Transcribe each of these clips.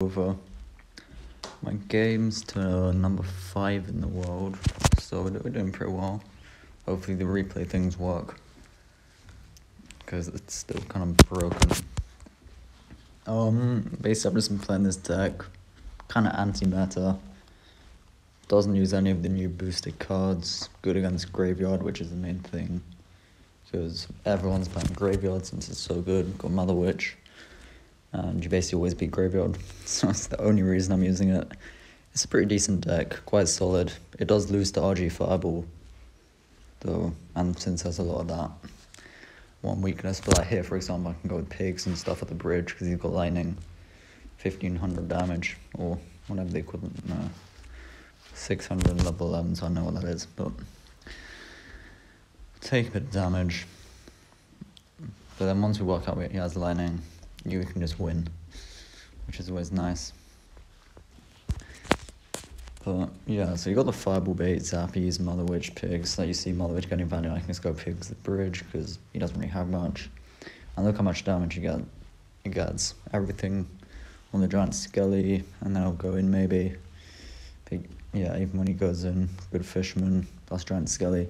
over my games to number 5 in the world, so we're doing pretty well. Hopefully the replay things work, because it's still kind of broken. Basically I've just been playing this deck, kind of anti-meta, doesn't use any of the new boosted cards, good against graveyard, which is the main thing, because everyone's playing graveyard since it's so good. Got Mother Witch, and you basically always beat graveyard, so that's the only reason I'm using it. It's a pretty decent deck, quite solid. It does lose to RG Fireball, though, and since there's a lot of that, one weakness, but like here for example, I can go with pigs and stuff at the bridge, because he's got lightning, 1500 damage, or whatever the equivalent, no, 600 level 11, so I know what that is, but take a bit of damage. But then once we work out he has lightning, you can just win, which is always nice. But yeah, so you got the Fireball bait, Zappies, Mother Witch, pigs. Like you see Mother Witch getting value, I can just go pigs at the bridge, because he doesn't really have much. And look how much damage you get. It gets everything on the giant skelly, and then I'll go in maybe. Yeah, even when he goes in, good fisherman, plus giant skelly.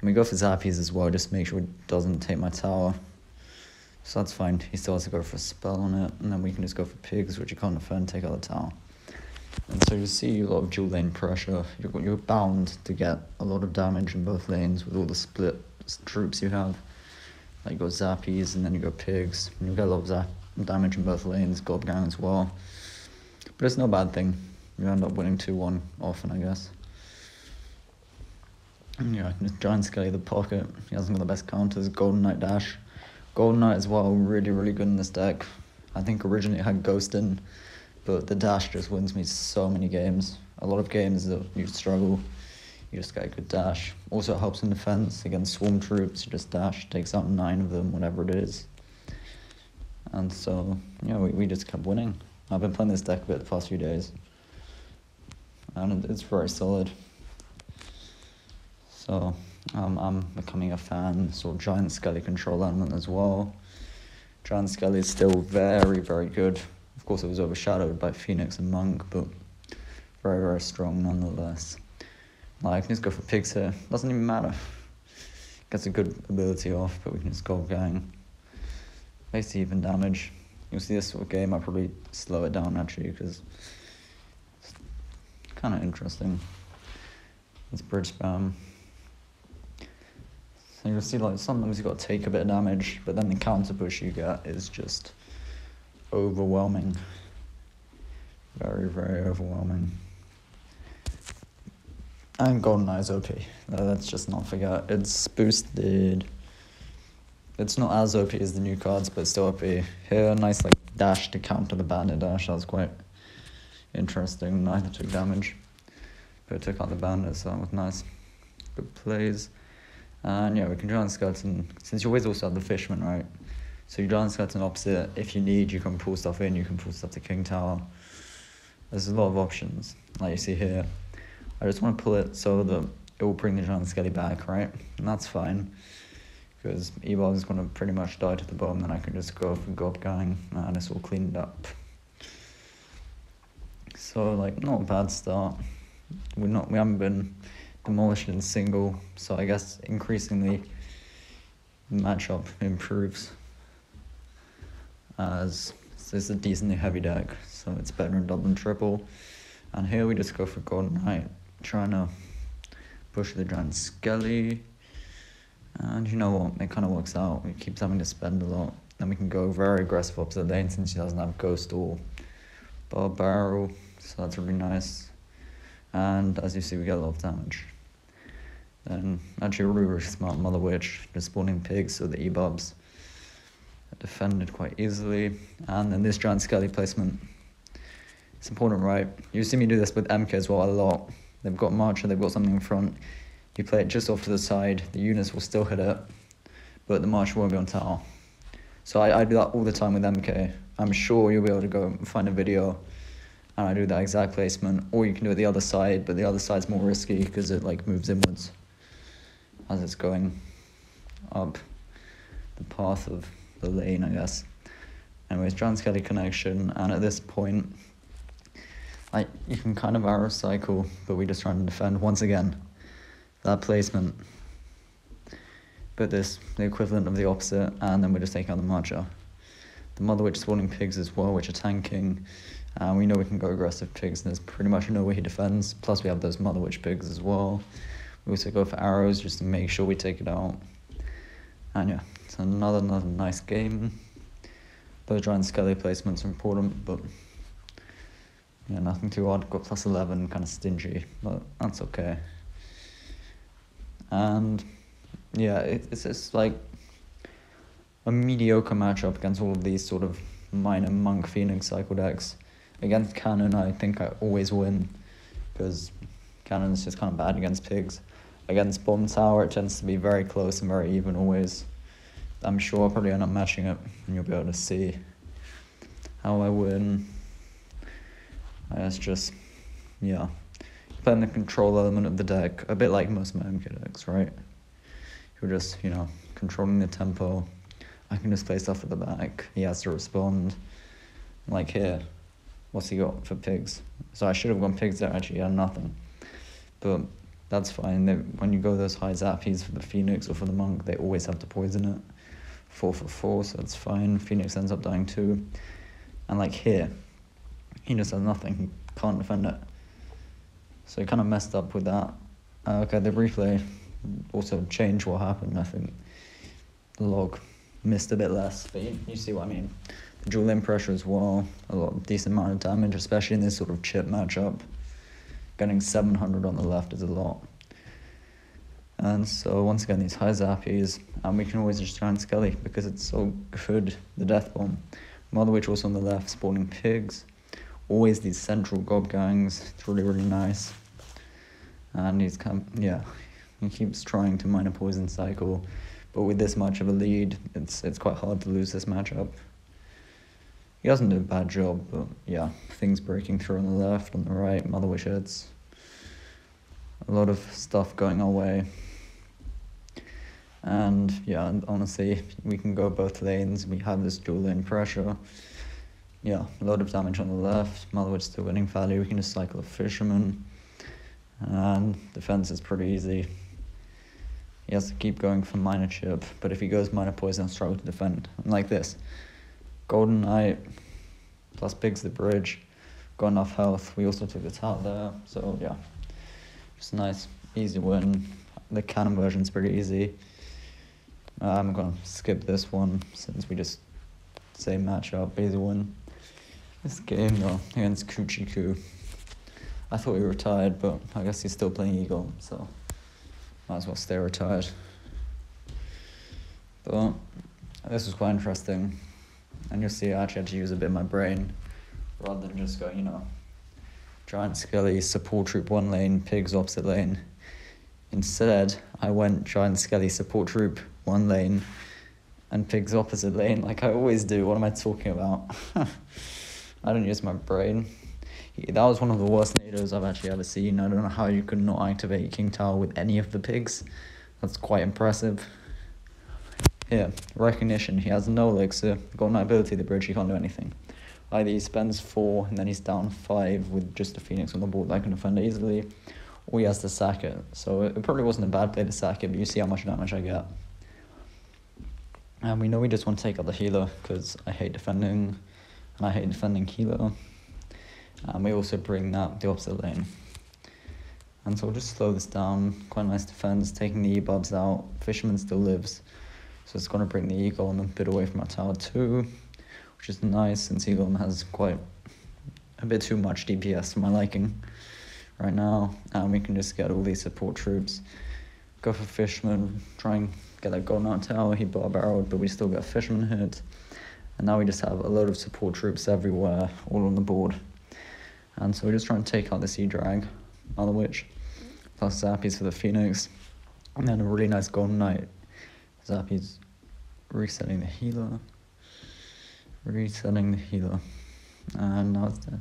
And we go for Zappies as well, just to make sure it doesn't take my tower. So that's fine. He still has to go for a spell on it, and then we can just go for pigs, which you can't defend, take out the tower. And so you see a lot of dual lane pressure. You're bound to get a lot of damage in both lanes with all the split troops you have. Like you got Zappies, and then you got pigs, and you get a lot of damage in both lanes, Gob Gang as well. But it's no bad thing. You end up winning 2-1 often, I guess. And yeah, I can just giant skelly the pocket. He hasn't got the best counters. Golden Knight dash. Golden Knight as well, really, really good in this deck. I think originally it had Ghost in, but the dash just wins me so many games. A lot of games that you struggle, you just get a good dash. Also it helps in defense against swarm troops. You just dash, takes out 9 of them, whatever it is. And so, yeah, we just kept winning. I've been playing this deck a bit the past few days, and it's very solid. So I'm becoming a fan, sort of giant skelly control element as well. Giant skelly is still very, very good. Of course it was overshadowed by Phoenix and Monk, but very, very strong nonetheless. Like, I can just go for pigs here, doesn't even matter. Gets a good ability off, but we can just go gang. Basically even damage. You'll see this sort of game, I'll probably slow it down actually, because it's kind of interesting. It's bridge spam. So you'll see, like, sometimes you've got to take a bit of damage, but then the counter push you get is just overwhelming. Very, very overwhelming. And Golden Eye is OP. Let's just not forget. It's boosted. It's not as OP as the new cards, but it's still OP. Here, nice like dash to counter the bandit dash. That was quite interesting. Neither took damage, but it took out the bandit, so that was nice. Good plays. And yeah, we can giant skeleton, since you always also have the fisherman, right? So you giant skeleton opposite, if you need, you can pull stuff in, you can pull stuff to King Tower. There's a lot of options, like you see here. I just want to pull it so that it will bring the giant skelly back, right? And that's fine, because Ebal is going to pretty much die to the bottom, then I can just go for Gob Gang, and it's all cleaned up. So, like, not a bad start. We haven't been demolished in single, so I guess increasingly the matchup improves, as this is a decently heavy deck, so it's better in double and triple. And here we just go for Golden Knight, trying to push the giant skelly, and you know what, it kind of works out. He keeps having to spend a lot, then we can go very aggressive opposite lane since he doesn't have Ghost or Bar Barrel, so that's really nice. And as you see, we get a lot of damage. Then actually really smart Mother Witch, just spawning pigs, so the E-Bobs are defended quite easily. And then this giant skelly placement, it's important, right? You see me do this with MK as well a lot. They've got Marcher, they've got something in front. You play it just off to the side, the units will still hit it, but the Marcher won't be on tower. So I do that all the time with MK. I'm sure you'll be able to go and find a video and I do that exact placement, or you can do it the other side, but the other side's more risky because it like moves inwards as it's going up the path of the lane, I guess. Anyways, giant skelly connection, and at this point like, you can kind of arrow cycle, but we're just trying to defend. Once again, that placement. But this, the equivalent of the opposite, and then we're just taking out the marcher. The Mother Witch spawning pigs as well, which are tanking. We know we can go aggressive pigs, and there's pretty much no way he defends. Plus we have those Mother Witch pigs as well. We also go for arrows just to make sure we take it out. And yeah, it's another nice game. Those giant skelly placements are important, but yeah, nothing too hard. Got plus 11, kind of stingy, but that's okay. And yeah, it's just like a mediocre matchup against all of these sort of minor Monk Phoenix cycle decks. Against Cannon, I think I always win, because Cannon is just kind of bad against pigs. Against Bomb Tower, it tends to be very close and very even always. I'm sure I'll probably end up matching it, and you'll be able to see how I win. I guess just, yeah, playing the control element of the deck, a bit like most MMK decks, right? You're just, you know, controlling the tempo. I can just play stuff at the back. He has to respond. Like here, what's he got for pigs? So I should have gone pigs there, actually, he had nothing. But that's fine. When you go those high Zappies for the Phoenix or for the Monk, they always have to poison it. 4 for 4, so that's fine. Phoenix ends up dying too. And like here, he just has nothing. He can't defend it. So he kind of messed up with that. Okay, the replay also changed what happened. I think the log missed a bit less, but you see what I mean. The dual in pressure as well, decent amount of damage, especially in this sort of chip matchup. Getting 700 on the left is a lot. And so once again, these high Zappies, and we can always just try and skelly because it's so good, the Death Bomb. Mother Witch also on the left, spawning pigs. Always these central gob gangs, it's really, really nice. And he's he keeps trying to mine a poison cycle, but with this much of a lead, it's quite hard to lose this matchup. He doesn't do a bad job, but yeah, things breaking through on the left, on the right, Mother Witch hits. A lot of stuff going our way. And yeah, honestly, we can go both lanes. We have this dual lane pressure. Yeah, a lot of damage on the left. Mother Witch still winning value. We can just cycle a Fisherman. And defense is pretty easy. He has to keep going for minor chip, but if he goes minor poison, he'll struggle to defend. And like this. Golden Knight plus pigs the bridge. Got enough health. We also took the tower there. So yeah, just a nice, easy win. The cannon version's pretty easy. I'm going to skip this one since we just same matchup, easy win. This game though, against Kuchiku. I thought he retired, but I guess he's still playing Eagle, so might as well stay retired. But this was quite interesting. And you'll see I actually had to use a bit of my brain rather than just go, you know, giant skelly, support troop one lane, pigs opposite lane. Instead, I went giant skelly, support troop one lane, and pigs opposite lane, like I always do. What am I talking about? I don't use my brain. That was one of the worst nados I've actually ever seen. I don't know how you could not activate King Tower with any of the pigs. That's quite impressive. Here, recognition. He has no elixir. Got no ability the bridge, he can't do anything. Either he spends 4 and then he's down 5 with just a Phoenix on the board that can defend it easily, or he has to sack it. So it probably wasn't a bad play to sack it, but you see how much damage I get. And we know we just want to take out the healer, because I hate defending, and I hate defending healer. And we also bring that the opposite lane. And so we'll just slow this down. Quite nice defense, taking the E-bubs out. Fisherman still lives, so it's going to bring the Eagle a bit away from our tower too, which is nice since Eagle has quite a bit too much DPS for my liking right now. And we can just get all these support troops. Go for Fisherman, try and get that golden out tower. He bar barreled, but we still get Fisherman hit. And now we just have a load of support troops everywhere, all on the board. And so we're just trying to take out the Sea Drag, Mother Witch, plus Zappies for the Phoenix. And then a really nice Golden Knight. Zappies resetting the healer. Resetting the healer. And now it's dead.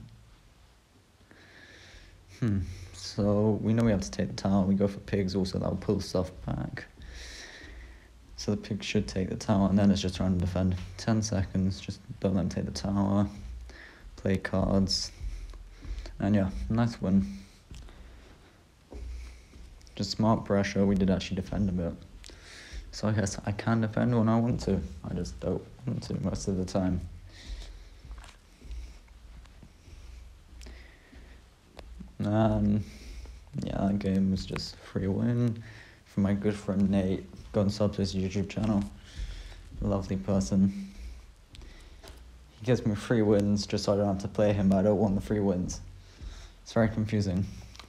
So we know we have to take the tower. We go for pigs also, that will pull stuff back. So the pig should take the tower, and then it's just trying to defend. 10 seconds, just don't let him take the tower. Play cards. And yeah, nice win. Just smart pressure, we did actually defend a bit. So I guess I can defend when I want to. I just don't want to most of the time. And yeah, that game was just free win from my good friend Nate. Go and sub to his YouTube channel. Lovely person. He gives me free wins just so I don't have to play him, but I don't want the free wins. It's very confusing.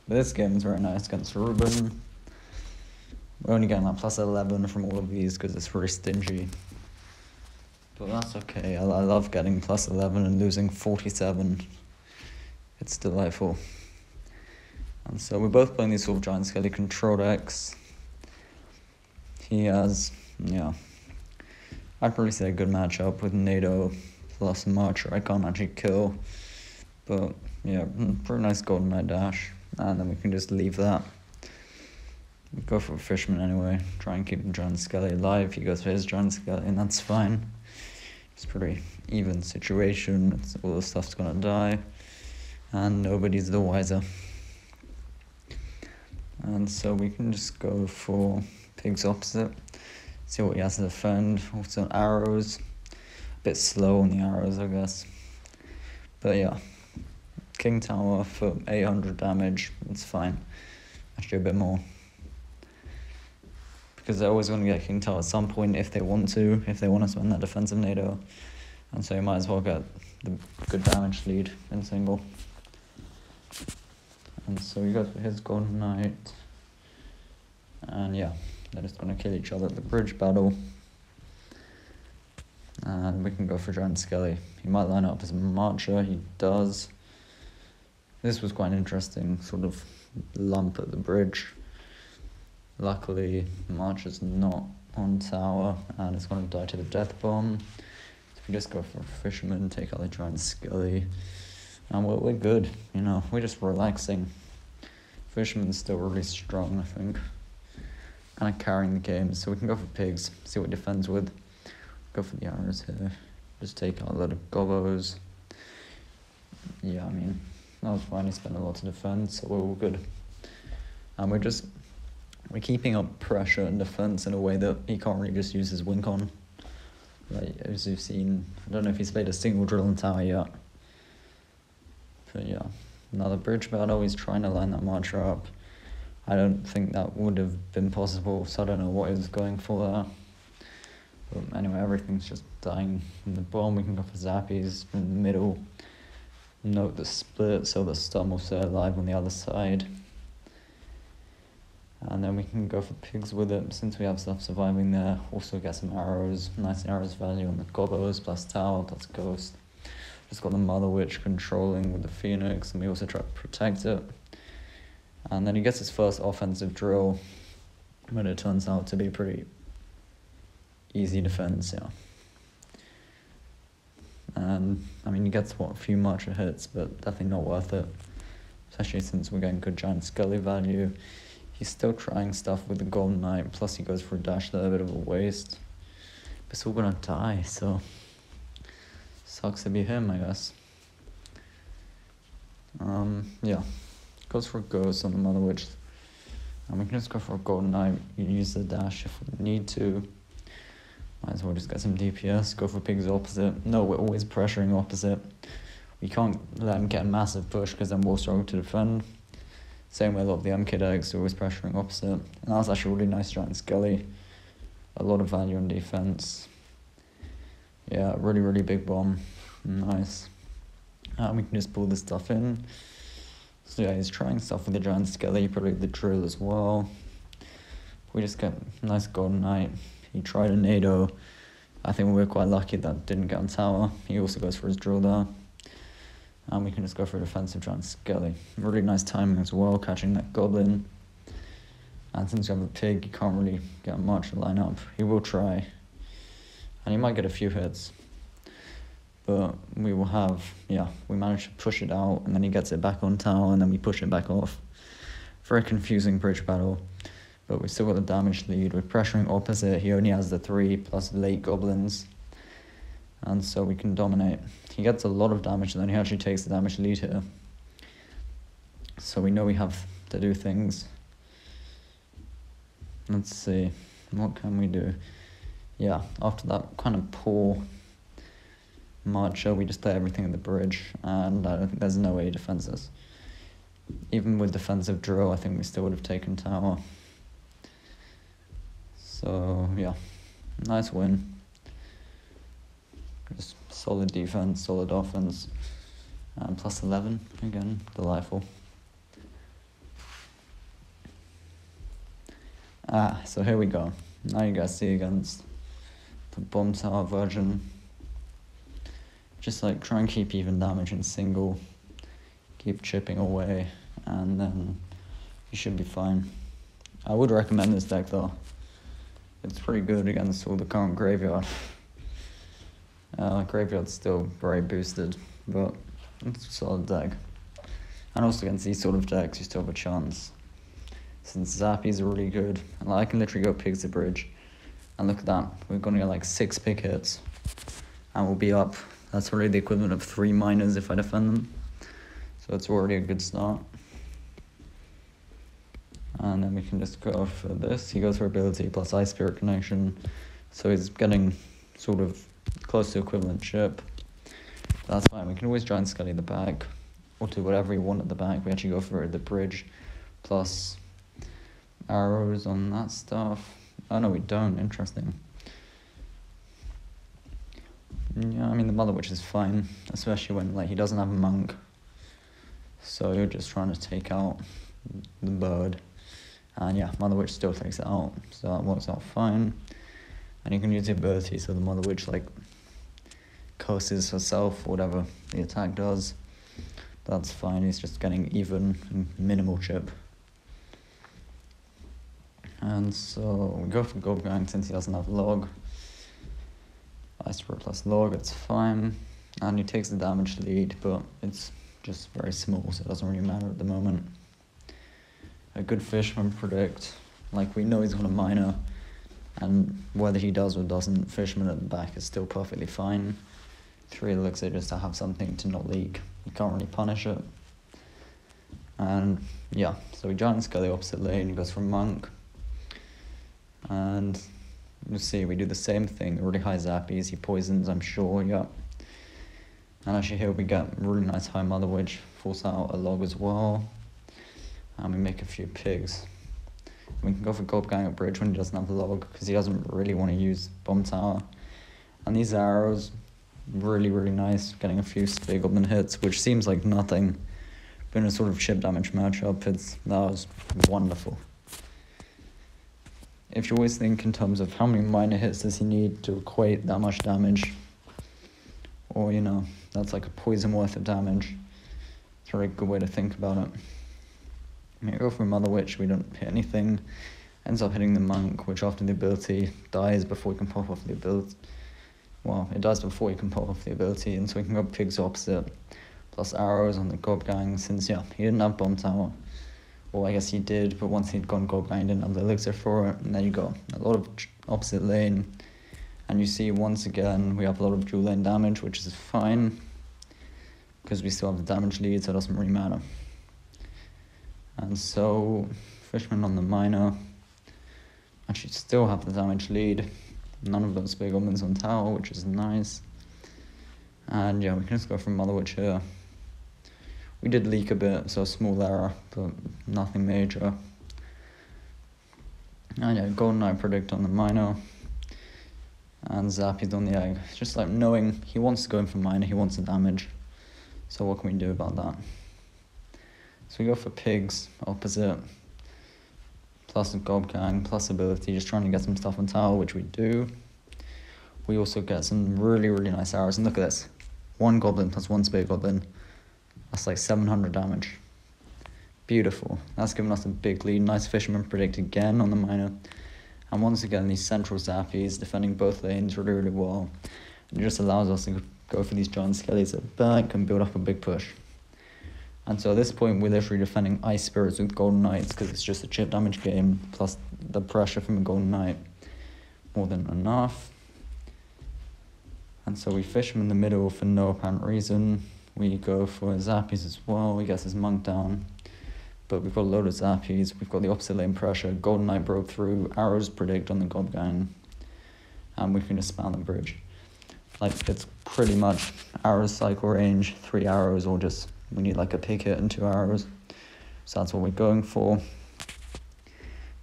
But this game is very nice against Ruben. We're only getting like plus 11 from all of these because it's very stingy. But that's okay. I love getting plus 11 and losing 47. It's delightful. And so we're both playing these sort of giant skelly control decks. He has, yeah, I'd probably say a good matchup with NATO plus Marcher. I can't actually kill. But yeah, pretty nice Golden Knight dash. And then we can just leave that. Go for a Fisherman anyway. Try and keep the giant skelly alive. He goes for his giant skelly, and that's fine. It's a pretty even situation. All the stuff's gonna die. And nobody's the wiser. And so we can just go for Pig's opposite. See what he has to defend. Also arrows. A bit slow on the arrows, I guess. But yeah. King Tower for 800 damage. It's fine. Actually a bit more. Because they're always going to get King Tower at some point if they want to spend that defensive NATO. And so you might as well get the good damage lead in single. And so he goes for his Golden Knight. And yeah, they're just going to kill each other at the bridge battle. And we can go for Giant Skelly. He might line up as Marcher, he does. This was quite an interesting sort of lump at the bridge. Luckily, Marcher's not on tower, and it's going to die to the death bomb. So we just go for Fisherman, take out the Giant Skelly. And we're good, you know, we're just relaxing. Fisherman's still really strong, I think. Kind of carrying the game, so we can go for Pigs, see what he defends with. Go for the arrows here. Just take out a lot of gobos. Yeah, I mean, that was fine. He spent a lot to defend, so we're all good. And we're keeping up pressure and defense in a way that he can't really just use his win con. Like, as you've seen, I don't know if he's played a single drill in tower yet. But yeah, another bridge battle. He's trying to line that Marcher up. I don't think that would have been possible, so I don't know what he was going for there. But anyway, everything's just dying in the bomb. We can go for Zappies in the middle. Note the split, so the stun will stay alive on the other side. And then we can go for Pigs with it, since we have stuff surviving there. Also get some arrows, nice arrows value on the gobos, plus tower, plus ghost. Just got the Mother Witch controlling with the Phoenix, and we also try to protect it. And then he gets his first offensive drill, but it turns out to be pretty easy defense, yeah. And, I mean, he gets, a few Marcher hits, but definitely not worth it. Especially since we're getting good Giant Skelly value. He's still trying stuff with the Golden Knight, plus he goes for a dash there, a bit of a waste. But it's all gonna die, so... sucks to be him, I guess. Yeah. Goes for a ghost on the Mother Witch. And we can just go for a Golden Knight. You use the dash if we need to. Might as well just get some DPS. Go for Pig's opposite. No, we're always pressuring opposite. We can't let him get a massive push because then we'll struggle to defend. Same way a lot of the MK decks are always pressuring opposite. And that was actually a really nice Giant Skelly. A lot of value on defense. Yeah, really, really big bomb. Nice. We can just pull this stuff in. So yeah, he's trying stuff with the Giant Skelly, probably the drill as well. We just get a nice Golden Knight. He tried a NATO. I think we were quite lucky that didn't get on tower. He also goes for his drill there. And we can just go for a defensive Giant Skelly. Really nice timing as well, catching that Goblin. And since you have a Pig, you can't really get much to line up. He will try. And he might get a few hits. But we will have, yeah, we managed to push it out, and then he gets it back on tower, and then we push it back off. Very confusing bridge battle. But we still got the damage lead. We're pressuring opposite. He only has the 3 plus late goblins. And so we can dominate. He gets a lot of damage, and then he actually takes the damage lead here. So we know we have to do things. Let's see, what can we do? Yeah, after that kind of poor marcher, we just play everything at the bridge, and I don't think there's no way he defends us. Even with defensive drill, I think we still would have taken tower. So yeah, nice win. Just solid defense, solid offense, and plus 11 again, delightful. So here we go. Now you guys see against the bomb tower version. Just like try and keep even damage in single, keep chipping away, and then you should be fine. I would recommend this deck though. It's pretty good against all the current graveyard. Graveyard's still very boosted, but it's a solid deck. And also against these sort of decks, you still have a chance. Since Zappies are really good, and I can literally go pigs the bridge. And look at that, we're gonna get like 6 pig hits. And we'll be up. That's already the equivalent of 3 minors if I defend them. So it's already a good start. And then we can just go for this. He goes for ability plus Ice Spirit Connection. So he's getting sort of close to equivalent chip. That's fine, we can always try and skelly the back. Or do whatever you want at the back. We actually go for the bridge plus arrows on that stuff. Oh no, we don't, interesting. Yeah, I mean the Mother Witch is fine, especially when like he doesn't have a monk. So you're just trying to take out the bird. And yeah, Mother Witch still takes it out, so that works out fine. And you can use the ability so the Mother Witch like curses herself or whatever the attack does. That's fine, he's just getting even and minimal chip. And so we go for Gold Gang since he doesn't have log. Ice Spirit plus log, it's fine. And he takes the damage lead, but it's just very small, so it doesn't really matter at the moment. A good Fisherman predict. Like, we know he's got a minor, and whether he does or doesn't, Fisherman at the back is still perfectly fine. 3 elixir just to have something to not leak. You can't really punish it. And yeah, so we giant scale the opposite lane, he goes for monk. And you see, we do the same thing, really high zappies, he poisons, I'm sure, yeah. And actually here we get really nice high Mother Witch, force out a log as well. And we make a few pigs. We can go for Gold Gang at bridge when he doesn't have the log, because he doesn't really want to use bomb tower. And these arrows, really, really nice, getting a few Spear Goblin hits, which seems like nothing. But in a sort of chip damage matchup, that was wonderful. If you always think in terms of how many minor hits does he need to equate that much damage, or you know, that's like a poison worth of damage, it's a really good way to think about it. We go for Mother Witch, we don't hit anything, ends up hitting the monk, which after the ability dies before we can pop off the ability. Well, it dies before we can pop off the ability, and so we can go pigs opposite, plus arrows on the Gob Gang, since yeah, he didn't have bomb tower. Well, I guess he did, but once he'd gone Gold Gang, he didn't have the elixir for it, and there you go. A lot of opposite lane, and you see once again, we have a lot of dual lane damage, which is fine, because we still have the damage lead, so it doesn't really matter. And so, Fisherman on the minor, actually still have the damage lead, none of those big omens on tower, which is nice. And yeah, we can just go for Mother Witch here. We did leak a bit, so a small error, but nothing major. And yeah, Golden Knight predict on the minor. And Zappies on the egg. It's just like knowing he wants to go in for minor, he wants the damage. So what can we do about that? So we go for pigs, opposite. Plus a Gob Gang, plus ability, just trying to get some stuff on tower, which we do. We also get some really, really nice arrows. And look at this. 1 goblin plus 1 spear goblin. That's like 700 damage. Beautiful. That's given us a big lead. Nice Fisherman predict again on the minor. And once again, these central Zappies defending both lanes really, really well. It just allows us to go for these giant skellies at the back and build up a big push. And so at this point, we're literally defending Ice Spirits with Golden Knights because it's just a chip damage game plus the pressure from a Golden Knight. More than enough. And so we fish him in the middle for no apparent reason. We go for Zappies as well. We get his monk down. But we've got a load of Zappies, we've got the opposite lane pressure, Golden Knight broke through, arrows predict on the Gob Gang, and we can just spam the bridge. Like, it's pretty much arrows cycle range, 3 arrows, or just we need like a pig hit and 2 arrows. So that's what we're going for.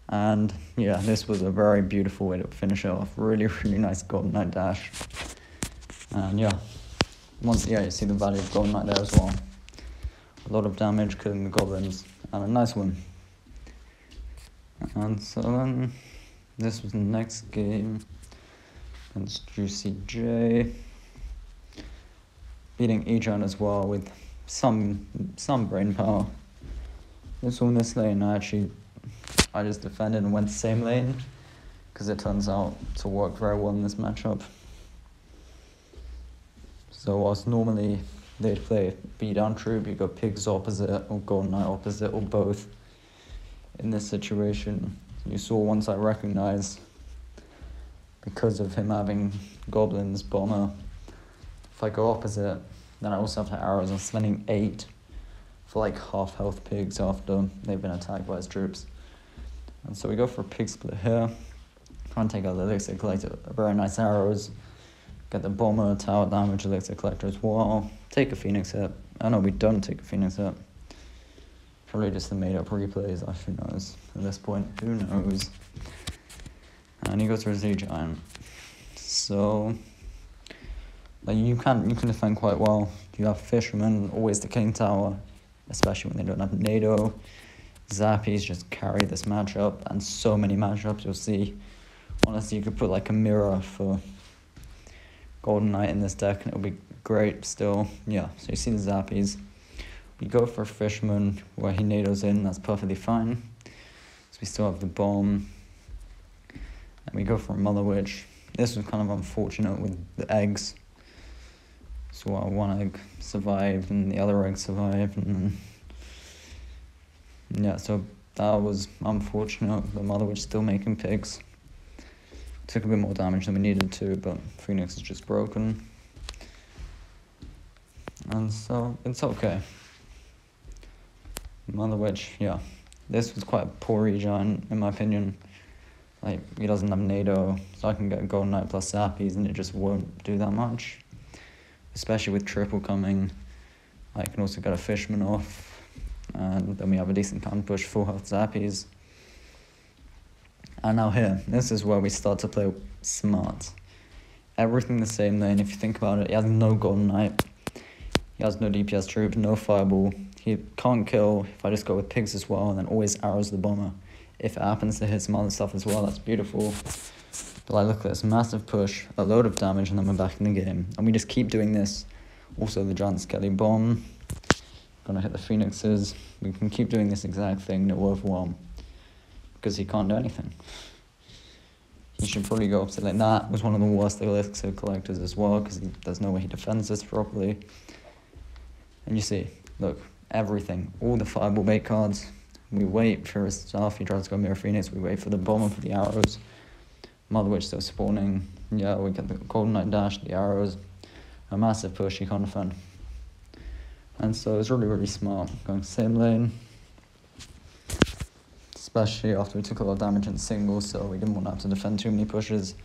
And yeah, this was a very beautiful way to finish it off. Really, really nice Golden Knight dash. And yeah, you see the value of Golden Knight there as well. A lot of damage killing the goblins, and a nice win. And so then, this was the next game against Juicy J. Beating Ejon as well with some brain power. This one, this lane, I just defended and went the same lane, because it turns out to work very well in this matchup. So whilst normally they'd play beat-down troop, you go pigs opposite, or Golden Knight opposite, or both. In this situation, you saw once I recognized, because of him having goblins, bomber, if I go opposite, then I also have to arrows. I'm spending 8 for like half health pigs after they've been attacked by his troops. And so we go for a pig split here. Try and take out the elixir collector, very nice arrows. Get the bomber, tower damage, elixir collector as well. Take a phoenix hit. Oh no, we don't take a phoenix hit. Probably just the made up replays, who knows at this point, who knows. And he goes for a Z Giant. So like you can defend quite well. You have Fisherman, always the King Tower, especially when they don't have NATO. Zappies just carry this matchup, and so many matchups you'll see. Honestly, you could put like a mirror for Golden Knight in this deck and it'll be great still. Yeah, so you see the Zappies. We go for Fisherman where he NATOs in, that's perfectly fine. So we still have the bomb. And we go for a Mother Witch. This was kind of unfortunate with the eggs. So one egg survived and the other egg survived, and yeah, so that was unfortunate. The Mother Witch still making pigs. Took a bit more damage than we needed to, but Phoenix is just broken. And so it's okay. Mother Witch, yeah. This was quite a poor regen, in my opinion. Like, he doesn't have NATO, so I can get Golden Knight plus Zappies and it just won't do that much. Especially with triple coming, I can also get a Fisherman off, and then we have a decent counter push, full health Zappies. And now here, this is where we start to play smart. Everything the same lane, if you think about it. He has no Golden Knight, he has no DPS troop, no Fireball, he can't kill if I just go with pigs as well, and then always arrows the bomber. If it happens to hit some other stuff as well, that's beautiful. But like, look at this, massive push, a load of damage, and then we're back in the game. And we just keep doing this. Also the giant skelly bomb. Gonna hit the phoenixes. We can keep doing this exact thing, no overwhelm. Because he can't do anything. He should probably go up to like that. Was one of the worst elixir collectors as well, because there's no way he defends this properly. And you see, look, everything, all the fireball bait cards. We wait for his stuff, he tries to go mirror phoenix, we wait for the bomber for the arrows. Mother Witch still spawning. Yeah, we get the Golden Knight dash, the arrows. A massive push, he can't defend. And so it's really, really smart. Going same lane. Especially after we took a lot of damage in singles, so we didn't want to have to defend too many pushes.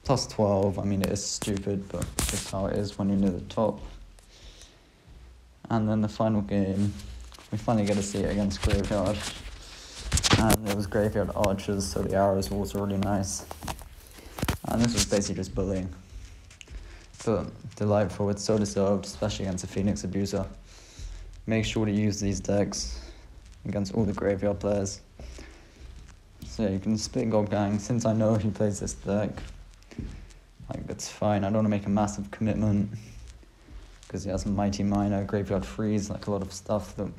Plus 12, I mean, it is stupid, but it's just how it is when you're near the top. And then the final game, we finally get to see it against Graveyard. And it was Graveyard Archers, so the arrows were also really nice. And this was basically just bullying. But delightful, it's so deserved, especially against a Phoenix Abuser. Make sure to use these decks against all the Graveyard players. So you can split Gob Gang, since I know he plays this deck. Like, it's fine, I don't want to make a massive commitment. Because he has Mighty Miner, Graveyard Freeze, like a lot of stuff that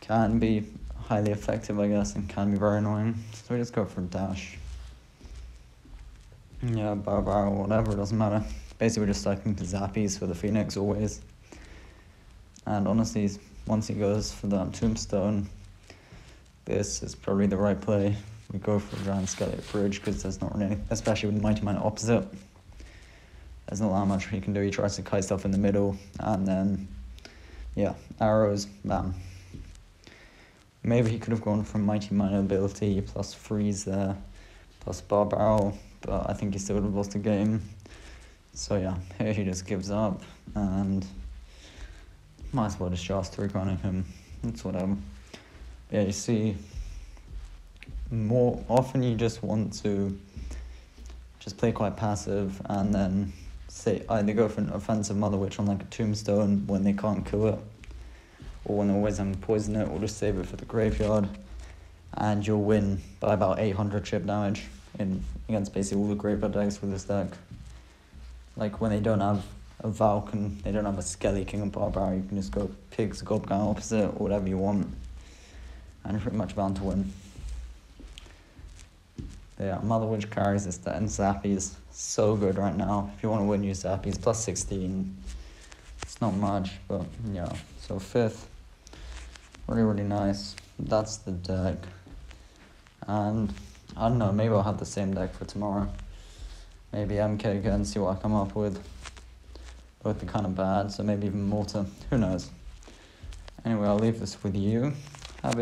can be highly effective, I guess, and can be very annoying. So we just go for a dash. Yeah, barrel, whatever, it doesn't matter. Basically, we're just stacking the Zappies for the Phoenix always. And honestly, once he goes for that Tombstone, this is probably the right play. We go for a giant skelly bridge, because there's not really, especially with Mighty Miner opposite. There's not that much he can do. He tries to kite stuff in the middle, and then, yeah, arrows, bam. Maybe he could have gone for Mighty Minor ability plus freeze there, plus bar barrel, but I think he still would have lost the game. So yeah, here he just gives up, and might as well just 3 grinding him. It's whatever. Yeah, you see, more often you just want to just play quite passive and then say either go for an offensive Mother Witch on like a tombstone when they can't kill it, or when they're always having poison it, or just save it for the graveyard, and you'll win by about 800 chip damage against basically all the graveyard decks with this deck. Like when they don't have a Valken, they don't have a Skelly King of Barbara, you can just go Pigs, Goblin opposite, or whatever you want, and you're pretty much bound to win. Yeah, Mother Witch carries this deck, and Zappies, so good right now. If you want to win, use Zappies, plus 16. It's not much, but yeah. So 5th, really, really nice. That's the deck. And I don't know, maybe I'll have the same deck for tomorrow. Maybe MK again, see what I come up with. Both are kind of bad, so maybe even Mortar, who knows. Anyway, I'll leave this with you. Have a